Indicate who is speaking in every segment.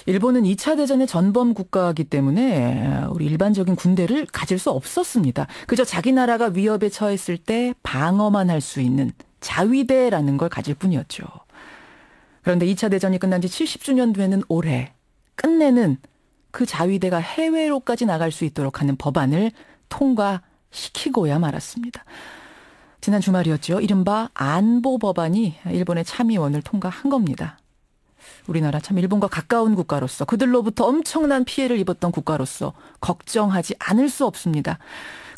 Speaker 1: 일본은 2차 대전의 전범 국가이기 때문에 우리 일반적인 군대를 가질 수 없었습니다. 그저 자기 나라가 위협에 처했을 때 방어만 할 수 있는 자위대라는 걸 가질 뿐이었죠. 그런데 2차 대전이 끝난 지 70주년 되는 올해 끝내는 그 자위대가 해외로까지 나갈 수 있도록 하는 법안을 통과시키고야 말았습니다. 지난 주말이었죠. 이른바 안보 법안이 일본의 참의원을 통과한 겁니다. 우리나라 참 일본과 가까운 국가로서 그들로부터 엄청난 피해를 입었던 국가로서 걱정하지 않을 수 없습니다.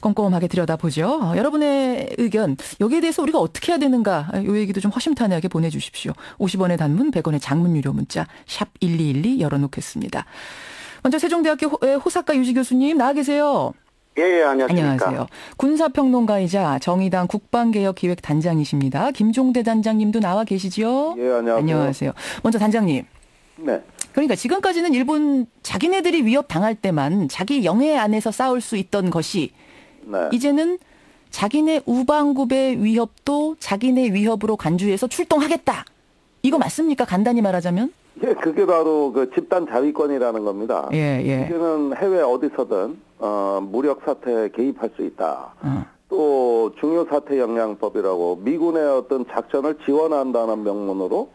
Speaker 1: 꼼꼼하게 들여다보죠. 여러분의 의견 여기에 대해서 우리가 어떻게 해야 되는가 이 얘기도 좀 허심탄회하게 보내주십시오. 50원의 단문 100원의 장문 유료 문자 샵 1212 열어놓겠습니다. 먼저 세종대학교 호사카 유지 교수님 나와 계세요.
Speaker 2: 예, 안녕하십니까.
Speaker 1: 안녕하세요. 군사평론가이자 정의당 국방개혁기획단장이십니다. 김종대 단장님도 나와 계시죠?
Speaker 2: 예, 안녕하세요.
Speaker 1: 안녕하세요. 먼저 단장님.
Speaker 2: 네.
Speaker 1: 그러니까 지금까지는 일본 자기네들이 위협 당할 때만 자기 영해 안에서 싸울 수 있던 것이
Speaker 2: 네.
Speaker 1: 이제는 자기네 우방국의 위협도 자기네 위협으로 간주해서 출동하겠다. 이거 맞습니까? 간단히 말하자면?
Speaker 2: 예, 그게 바로 그 집단 자위권이라는 겁니다.
Speaker 1: 예.
Speaker 2: 이제는 해외 어디서든 무력 사태에 개입할 수 있다. 또 중요 사태 역량법이라고 미군의 어떤 작전을 지원한다는 명문으로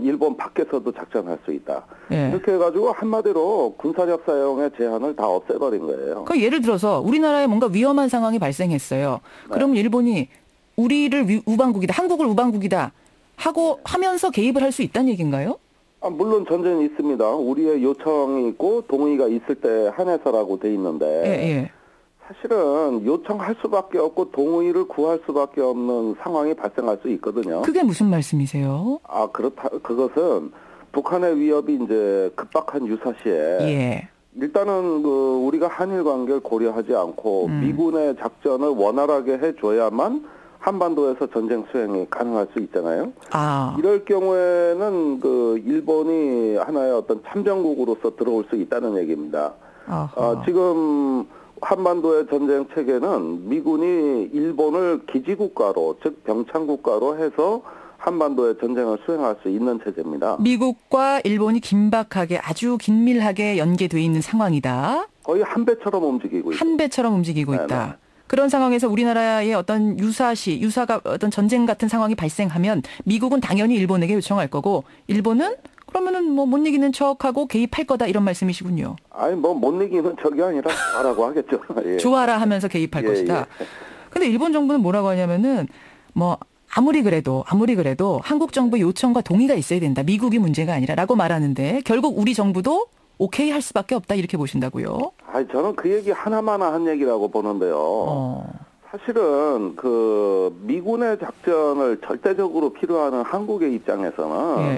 Speaker 2: 일본 밖에서도 작전할 수 있다.
Speaker 1: 예.
Speaker 2: 이렇게 해가지고 한마디로 군사력 사용의 제한을 다 없애버린 거예요.
Speaker 1: 그 예를 들어서 우리나라에 뭔가 위험한 상황이 발생했어요. 그럼 일본이 우리를 우방국이다, 한국을 우방국이다 하고 하면서 개입을 할 수 있다는 얘기인가요?
Speaker 2: 물론 전제는 있습니다. 우리의 요청이 있고 동의가 있을 때 한해서라고 돼 있는데
Speaker 1: 예.
Speaker 2: 사실은 요청할 수밖에 없고 동의를 구할 수밖에 없는 상황이 발생할 수 있거든요.
Speaker 1: 그게 무슨 말씀이세요?
Speaker 2: 그것은 북한의 위협이 이제 급박한 유사시에 일단은 우리가 한일 관계를 고려하지 않고 미군의 작전을 원활하게 해줘야만 한반도에서 전쟁 수행이 가능할 수 있잖아요. 이럴 경우에는 일본이 하나의 어떤 참전국으로서 들어올 수 있다는 얘기입니다. 지금 한반도의 전쟁 체계는 미군이 일본을 기지국가로, 즉 병창국가로 해서 한반도의 전쟁을 수행할 수 있는 체제입니다.
Speaker 1: 미국과 일본이 긴박하게 아주 긴밀하게 연계되어 있는 상황이다.
Speaker 2: 거의 한 배처럼 움직이고 있다.
Speaker 1: 한 배처럼 움직이고 있다. 그런 상황에서 우리나라의 어떤 유사가 어떤 전쟁 같은 상황이 발생하면 미국은 당연히 일본에게 요청할 거고 일본은 그러면은 못 이기는 척하고 개입할 거다 이런 말씀이시군요.
Speaker 2: 못 이기는 척이 아니라 좋아라고 하겠죠. 예.
Speaker 1: 좋아라 하면서 개입할 것이다. 근데 일본 정부는 뭐라고 하냐면은 아무리 그래도 한국 정부 요청과 동의가 있어야 된다. 미국이 문제가 아니라라고 말하는데 결국 우리 정부도 오케이 할 수밖에 없다 이렇게 보신다고요?
Speaker 2: 저는 그 얘기 하나마나 한 얘기라고 보는데요. 사실은 미군의 작전을 절대적으로 필요하는 한국의 입장에서는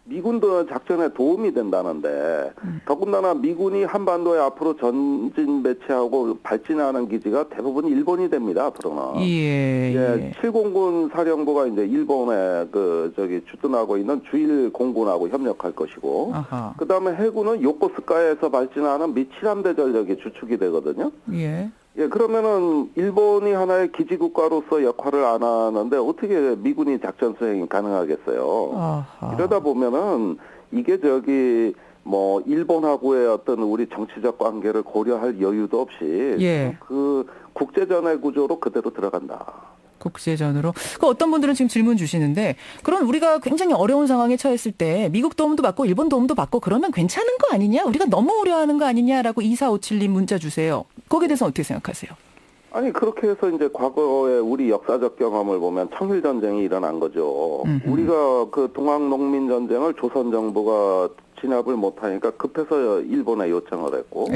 Speaker 2: 미군도 작전에 도움이 된다는데 더군다나 미군이 한반도에 앞으로 전진 배치하고 발진하는 기지가 대부분 일본이 됩니다. 앞으로는. 7공군 사령부가 이제 일본에 주둔하고 있는 주일 공군하고 협력할 것이고 그다음에 해군은 요코스카에서 발진하는 미 7함대 전력이 주축이 되거든요. 그러면은 일본이 하나의 기지국가로서 역할을 안 하는데 어떻게 미군이 작전 수행이 가능하겠어요. 이러다 보면은 이게 일본하고의 어떤 우리 정치적 관계를 고려할 여유도 없이 그 국제전의 구조로 그대로 들어간다.
Speaker 1: 국제전으로. 어떤 분들은 지금 질문 주시는데 그런 우리가 굉장히 어려운 상황에 처했을 때 미국 도움도 받고 일본 도움도 받고 그러면 괜찮은 거 아니냐? 우리가 너무 우려하는 거 아니냐라고 2457님 문자 주세요. 거기에 대해서 어떻게 생각하세요?
Speaker 2: 그렇게 해서 이제 과거에 우리 역사적 경험을 보면 청일전쟁이 일어난 거죠. 우리가 동학농민전쟁을 조선정부가 진압을 못하니까 급해서 일본에 요청을 했고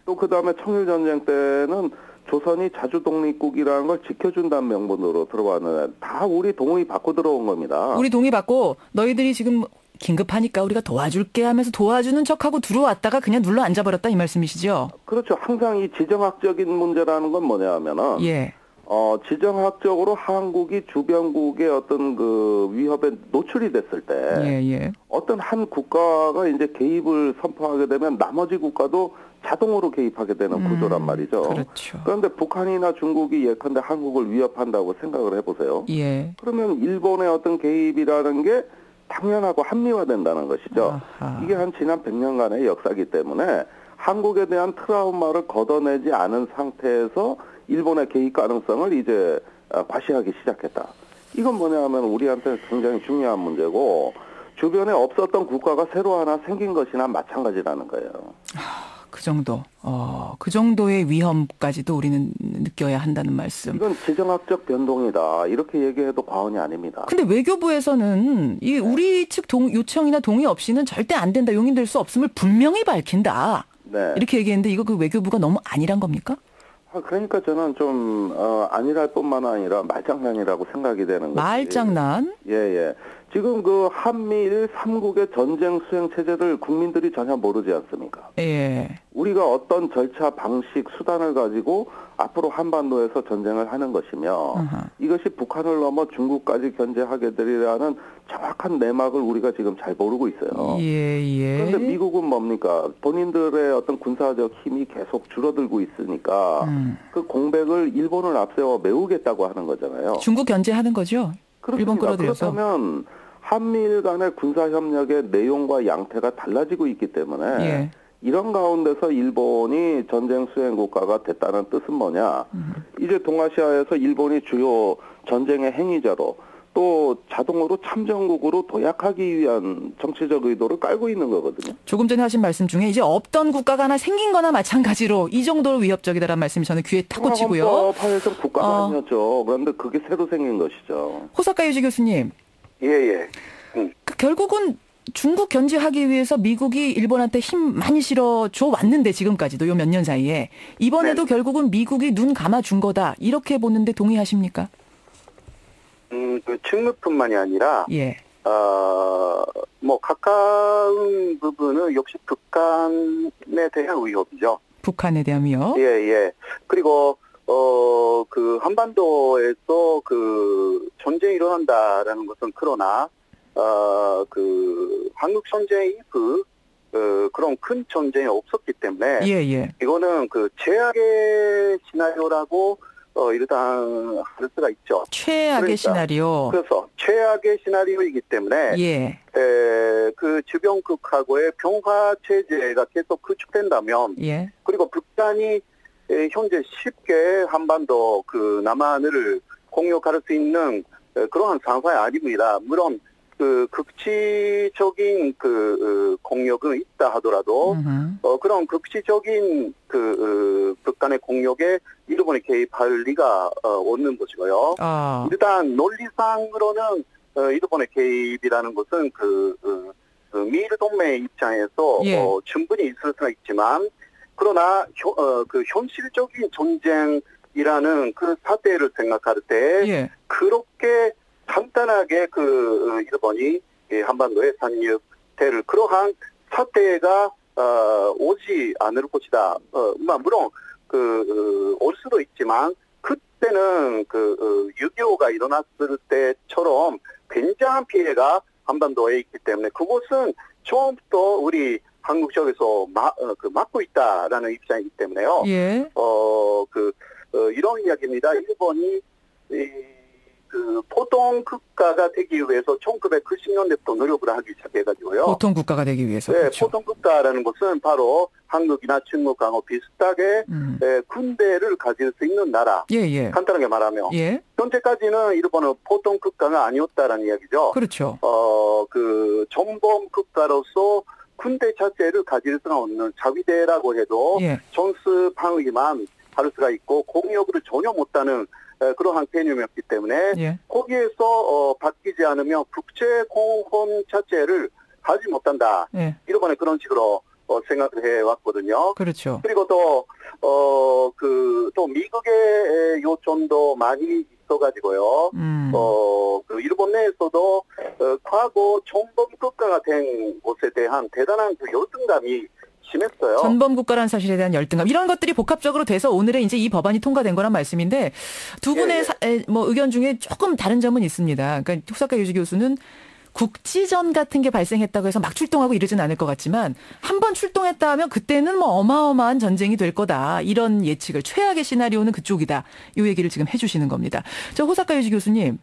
Speaker 2: 또 그다음에 청일전쟁 때는 조선이 자주 독립국이라는 걸 지켜준다는 명분으로 들어왔는데 다 우리 동의 받고 들어온 겁니다. 우리 동의 받고 너희들이 지금 긴급하니까 우리가 도와줄게 하면서 도와주는 척하고 들어왔다가 그냥 눌러 앉아버렸다 이 말씀이시죠? 그렇죠. 항상 이 지정학적인 문제라는 건 뭐냐 하면은 지정학적으로 한국이 주변국의 어떤 위협에 노출이 됐을 때 어떤 한 국가가 이제 개입을 선포하게 되면 나머지 국가도 자동으로 개입하게 되는 구조란 말이죠. 그렇죠. 그런데 북한이나 중국이 예컨대 한국을 위협한다고 생각을 해보세요. 그러면 일본의 어떤 개입이라는 게 당연하고 합리화된다는 것이죠.
Speaker 1: 아하.
Speaker 2: 이게 한 지난 100년간의 역사이기 때문에 한국에 대한 트라우마를 걷어내지 않은 상태에서 일본의 개입 가능성을 이제 과시하기 시작했다. 이건 뭐냐면 우리한테 굉장히 중요한 문제고 주변에 없었던 국가가 새로 하나 생긴 것이나 마찬가지라는 거예요.
Speaker 1: 그 정도. 그 정도의 위험까지도 우리는 느껴야 한다는 말씀.
Speaker 2: 이건 지정학적 변동이다. 이렇게 얘기해도 과언이 아닙니다.
Speaker 1: 근데 외교부에서는 이 우리 측 요청이나 동의 없이는 절대 안 된다. 용인될 수 없음을 분명히 밝힌다.
Speaker 2: 네.
Speaker 1: 이렇게 얘기했는데 이거 그 외교부가 너무 아니란 겁니까?
Speaker 2: 그러니까 저는 좀 아니랄 뿐만 아니라 말장난이라고 생각이 되는 거죠.
Speaker 1: 말장난?
Speaker 2: 예. 지금 그 한미일 3국의 전쟁 수행 체제를 국민들이 전혀 모르지 않습니까?
Speaker 1: 예.
Speaker 2: 우리가 어떤 절차, 방식, 수단을 가지고 앞으로 한반도에서 전쟁을 하는 것이며 이것이 북한을 넘어 중국까지 견제하게 되리라는 정확한 내막을 우리가 지금 잘 모르고 있어요.
Speaker 1: 예.
Speaker 2: 그런데 미국은 뭡니까? 본인들의 어떤 군사적 힘이 계속 줄어들고 있으니까 그 공백을 일본을 앞세워 메우겠다고 하는 거잖아요.
Speaker 1: 중국 견제하는 거죠?
Speaker 2: 그렇습니다.
Speaker 1: 일본 끌어들여서.
Speaker 2: 그렇다면 한미일 간의 군사협력의 내용과 양태가 달라지고 있기 때문에
Speaker 1: 예.
Speaker 2: 이런 가운데서 일본이 전쟁 수행 국가가 됐다는 뜻은 뭐냐. 이제 동아시아에서 일본이 주요 전쟁의 행위자로 또 자동으로 참전국으로 도약하기 위한 정치적 의도를 깔고 있는 거거든요.
Speaker 1: 조금 전에 하신 말씀 중에 이제 없던 국가가 하나 생긴 거나 마찬가지로 이 정도로 위협적이다라는 말씀이 저는 귀에 탁 꽂히고요.
Speaker 2: 통합헌법하에서 국가가 아니었죠. 그런데 그게 새로 생긴 것이죠.
Speaker 1: 호사카 유지 교수님.
Speaker 3: 예.
Speaker 1: 결국은 중국 견제하기 위해서 미국이 일본한테 힘 많이 실어줘 왔는데 지금까지도 요 몇 년 사이에 이번에도
Speaker 3: 네.
Speaker 1: 결국은 미국이 눈 감아준 거다 이렇게 보는데 동의하십니까?
Speaker 3: 그 측면뿐만이 아니라
Speaker 1: 예.
Speaker 3: 뭐 가까운 부분은 역시 북한에 대한 위협이죠.
Speaker 1: 북한에 대한 위협.
Speaker 3: 예. 그리고 그 한반도에서 그 전쟁이 일어난다라는 것은 그러나 그 한국 전쟁 이후 그런 큰 전쟁이 없었기 때문에
Speaker 1: 예.
Speaker 3: 이거는 그 최악의 시나리오라고 일단 할 수가 있죠.
Speaker 1: 최악의
Speaker 3: 그러니까,
Speaker 1: 시나리오.
Speaker 3: 그래서 최악의 시나리오이기 때문에
Speaker 1: 예.
Speaker 3: 그 주변국하고의 평화 체제가 계속 구축된다면
Speaker 1: 예.
Speaker 3: 그리고 북한이 현재 쉽게 한반도 그 남한을 공격할 수 있는 그러한 상황이 아닙니다. 물론 그 극치적인 그 공격은 있다 하더라도 그런 극치적인 그 북한의 공격에 일본이 개입할 리가 없는 것이고요. 일단 논리상으로는 일본의 개입이라는 것은 미일 동맹 입장에서
Speaker 1: 예.
Speaker 3: 충분히 있을 수가 있지만 그러나 그 현실적인 전쟁이라는 그 사태를 생각할 때
Speaker 1: 예.
Speaker 3: 그렇게 간단하게 그 일본이 한반도에 상륙될 그러한 사태가 오지 않을 것이다. 물론 올 수도 있지만 그때는 그 6.25가 일어났을 때처럼 굉장한 피해가 한반도에 있기 때문에 그것은 처음부터 우리 한국 쪽에서 막고 있다라는 입장이기 때문에요.
Speaker 1: 예.
Speaker 3: 이런 이야기입니다. 일본이 그 보통 국가가 되기 위해서 1990년대부터 노력을 하기 시작해가지고요.
Speaker 1: 보통 국가가 되기 위해서.
Speaker 3: 네,
Speaker 1: 그렇죠.
Speaker 3: 보통 국가라는 것은 바로 한국이나 중국하고 비슷하게 군대를 가질 수 있는 나라.
Speaker 1: 예.
Speaker 3: 간단하게 말하면
Speaker 1: 예.
Speaker 3: 현재까지는 일본은 보통 국가가 아니었다라는 이야기죠.
Speaker 1: 그렇죠.
Speaker 3: 그 전범 국가로서 군대 자체를 가질 수가 없는 자위대라고 해도
Speaker 1: 예.
Speaker 3: 전수 방위만 할 수가 있고 공격을 전혀 못하는 그러한 개념이었기 때문에
Speaker 1: 예.
Speaker 3: 거기에서 바뀌지 않으면 국제 공헌 자체를 하지 못한다.
Speaker 1: 예.
Speaker 3: 일본은 그런 식으로 생각을 해왔거든요.
Speaker 1: 그렇죠.
Speaker 3: 그리고 또 미국의 요청도 많이 있어가지고요. 그 일본 내에서도 과거 전범 국가가 된 곳에 대한 대단한 그 열등감이 심했어요.
Speaker 1: 전범 국가라는 사실에 대한 열등감 이런 것들이 복합적으로 돼서 오늘의 이제 이 법안이 통과된 거란 말씀인데 두 분의 뭐 의견 중에 조금 다른 점은 있습니다. 그러니까 호사카 유지 교수는 국지전 같은 게 발생했다고 해서 막 출동하고 이러진 않을 것 같지만 한번 출동했다 하면 그때는 뭐 어마어마한 전쟁이 될 거다. 이런 예측을 최악의 시나리오는 그쪽이다. 이 얘기를 지금 해 주시는 겁니다. 저 호사카 유지 교수님.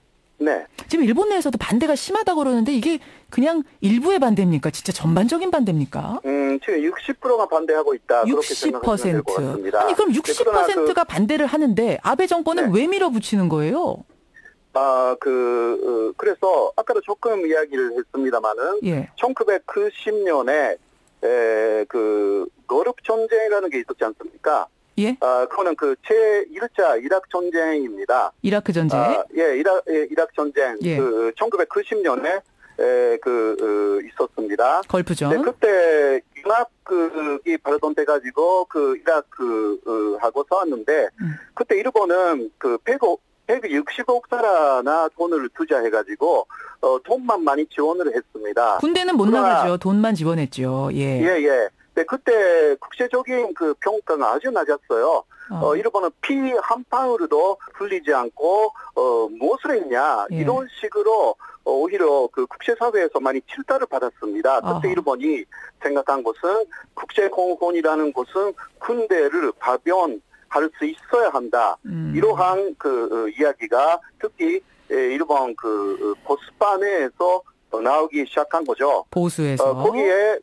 Speaker 3: 네.
Speaker 1: 지금 일본 내에서도 반대가 심하다고 그러는데 이게 그냥 일부의 반대입니까? 진짜 전반적인 반대입니까?
Speaker 3: 지금 60%가 반대하고 있다. 60%. 그렇게 생각하시면 될 것 같습니다.
Speaker 1: 아니 그럼 60%가 반대를 하는데 아베 정권은
Speaker 3: 네.
Speaker 1: 왜 밀어붙이는 거예요?
Speaker 3: 그래서 아까도 조금 이야기를 했습니다마는
Speaker 1: 예.
Speaker 3: 1990년에 그 거룹 전쟁이라는 게 있었지 않습니까?
Speaker 1: 예.
Speaker 3: 그거는 그 제1차 이라크 전쟁입니다.
Speaker 1: 이라크 전쟁?
Speaker 3: 이라크 전쟁.
Speaker 1: 예.
Speaker 3: 그 1990년에 있었습니다.
Speaker 1: 걸프전.
Speaker 3: 네, 그때 연합이 발동돼 가지고 그 이라크하고 싸웠는데 그때 일본은 그 160억 달러나 돈을 투자해가지고 돈만 많이 지원을 했습니다.
Speaker 1: 군대는 못 나가죠. 돈만 지원했죠. 예.
Speaker 3: 예. 네, 그때 국제적인 그 평가가 아주 낮았어요. 일본은 피 한 방울도 흘리지 않고 무엇을 했냐
Speaker 1: 예.
Speaker 3: 이런 식으로 오히려 그 국제사회에서 많이 질타를 받았습니다. 그때 일본이 생각한 것은 국제공헌이라는 것은 군대를 파병할 수 있어야 한다. 이러한 그 이야기가 특히 일본 그 보수파내에서 나오기 시작한 거죠.
Speaker 1: 보수에서.
Speaker 3: 거기에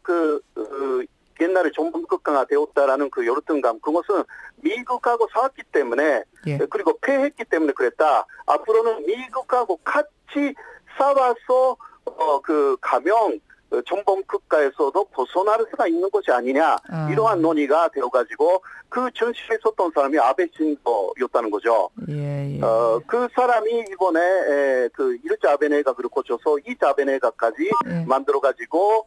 Speaker 3: 옛날에 정범국가가 되었다라는 그 열등감, 그것은 미국하고 싸웠기 때문에,
Speaker 1: 예.
Speaker 3: 그리고 패했기 때문에 그랬다. 앞으로는 미국하고 같이 싸워서 가면 정범국가에서도 벗어날 수가 있는 것이 아니냐, 이러한 논의가 되어가지고 그 전시에 있었던 사람이 아베 신조였다는 거죠.
Speaker 1: 예.
Speaker 3: 그 사람이 이번에 그 1차 아베 내각을 거쳐서 2차 아베 내각까지 만들어가지고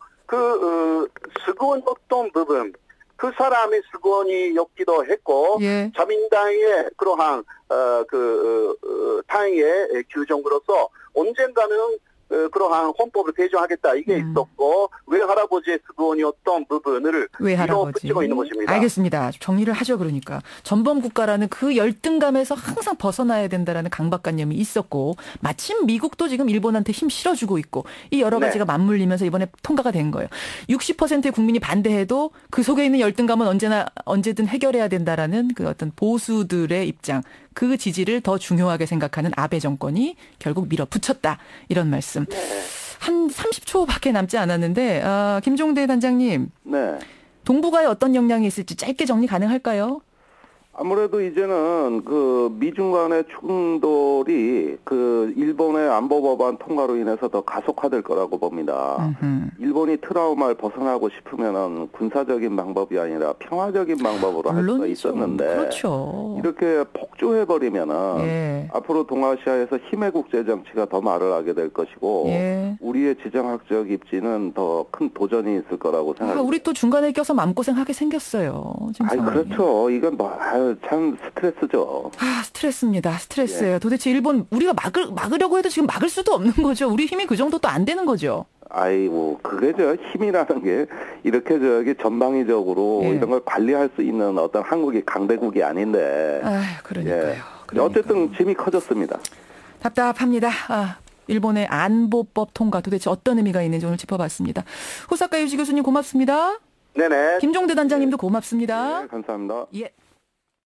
Speaker 3: 수군였던 부분, 그 사람의 수군이었기도 했고,
Speaker 1: 예.
Speaker 3: 자민당의 그러한 당의 규정으로서 언젠가는 그러한 헌법을 개정하겠다 이게 있었고 외할아버지의 수군이었던 부분을 밀어붙이고 있는 것입니다.
Speaker 1: 알겠습니다. 정리를 하죠. 그러니까 전범 국가라는 그 열등감에서 항상 벗어나야 된다라는 강박관념이 있었고 마침 미국도 지금 일본한테 힘 실어주고 있고 이 여러 가지가 맞물리면서 이번에 통과가 된 거예요. 60%의 국민이 반대해도 그 속에 있는 열등감은 언제든 해결해야 된다라는 그 어떤 보수들의 입장. 그 지지를 더 중요하게 생각하는 아베 정권이 결국 밀어붙였다. 이런 말씀. 한 30초밖에 남지 않았는데 김종대 단장님.
Speaker 2: 네.
Speaker 1: 동북아에 어떤 영향이 있을지 짧게 정리 가능할까요?
Speaker 2: 아무래도 이제는 그 미중 간의 충돌이 그 일본의 안보 법안 통과로 인해서 더 가속화될 거라고 봅니다. 일본이 트라우마를 벗어나고 싶으면은 군사적인 방법이 아니라 평화적인 방법으로 할 수가 있었는데
Speaker 1: 그렇죠.
Speaker 2: 이렇게 폭주해버리면은 앞으로 동아시아에서 힘의 국제 정치가 더 말을 하게 될 것이고 우리의 지정학적 입지는 더 큰 도전이 있을 거라고 생각합니다.
Speaker 1: 우리 또 중간에 껴서 마음고생하게 생겼어요.
Speaker 2: 그렇죠. 이건 참 스트레스죠.
Speaker 1: 스트레스입니다. 스트레스예요. 도대체 일본 우리가 막으려고 해도 지금 막을 수도 없는 거죠. 우리 힘이 그 정도도 안 되는 거죠.
Speaker 2: 그게 힘이라는 게 이렇게 전방위적으로 이런 걸 관리할 수 있는 어떤 한국이 강대국이 아닌데.
Speaker 1: 그러니까요.
Speaker 2: 어쨌든 짐이 커졌습니다.
Speaker 1: 답답합니다. 일본의 안보법 통과 도대체 어떤 의미가 있는지 오늘 짚어봤습니다. 호사카 유지 교수님 고맙습니다.
Speaker 3: 네네.
Speaker 1: 김종대 단장님도 고맙습니다.
Speaker 2: 네, 감사합니다.
Speaker 1: 예.